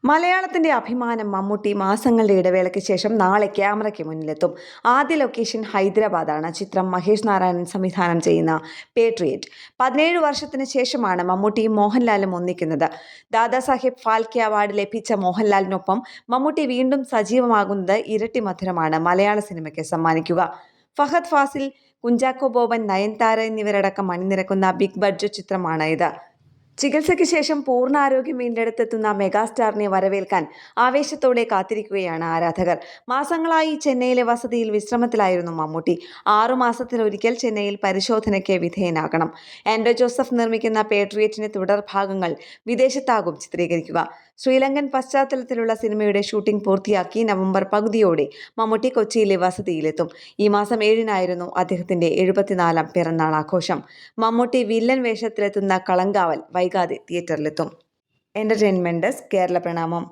മലയാളത്തിന്റെ അഭിമാനം മമ്മൂട്ടി മാസങ്ങളുടെ ഇടവേളയ്ക്ക് ശേഷം നാളെ ക്യാമറയ്ക്ക് മുന്നിലെത്തും. ആദ്യ ലൊക്കേഷൻ ഹൈദരാബാദാണ്. ചിത്രം മഹേഷ് നാരായണൻ സംവിധാനം ചെയ്യുന്ന പേട്രിയറ്റ്. 17 വർഷത്തിന് ശേഷമാണ് മമ്മൂട്ടിയും മോഹൻലാലും ഒന്നിക്കുന്നത്. ദാദാസാഹിബ് ഫാൽക്കെ അവാർഡ് ലഭിച്ച മോഹൻലാലിനൊപ്പം മമ്മൂട്ടി വീണ്ടും സജീവമാകുന്നത് ഇരട്ടി മധുരമാണ് മലയാള സിനിമയ്ക്ക് സമ്മാനിക്കുക. ഫഹദ് ഫാസിൽ, കുഞ്ചാക്കോ ബോബൻ, നയൻതാര എന്നിവരടക്കം അണിനിരക്കുന്ന ബിഗ് ബഡ്ജറ്റ് ചിത്രമാണ് ഇത്. ചികിത്സയ്ക്ക് ശേഷം പൂർണ്ണ ആരോഗ്യം വീണ്ടെടുത്തെത്തുന്ന മെഗാസ്റ്റാറിനെ വരവേൽക്കാൻ ആവേശത്തോടെ കാത്തിരിക്കുകയാണ് ആരാധകർ. മാസങ്ങളായി ചെന്നൈയിലെ വസതിയിൽ വിശ്രമത്തിലായിരുന്നു മമ്മൂട്ടി. 6 മാസത്തിലൊരിക്കൽ ചെന്നൈയിൽ പരിശോധനയ്ക്ക് വിധേയനാകണം. ആൻഡ്രോ ജോസഫ് നിർമ്മിക്കുന്ന പേട്രിയറ്റിന്റെ തുടർഭാഗങ്ങൾ വിദേശത്താകും ചിത്രീകരിക്കുക. ശ്രീലങ്കൻ പശ്ചാത്തലത്തിലുള്ള സിനിമയുടെ ഷൂട്ടിംഗ് പൂർത്തിയാക്കി നവംബർ പകുതിയോടെ മമ്മൂട്ടി കൊച്ചിയിലെ വസതിയിലെത്തും. ഈ മാസം 7-നായിരുന്നു അദ്ദേഹത്തിന്റെ 74-ാം പിറന്നാൾ ആഘോഷം. മമ്മൂട്ടി വില്ലൻ വേഷത്തിലെത്തുന്ന കളങ്കാവൽ വൈകാതെ തിയേറ്ററിലെത്തും. എന്റർടൈൻമെന്റ് ഡെസ്ക്, കേരള പ്രണാമം.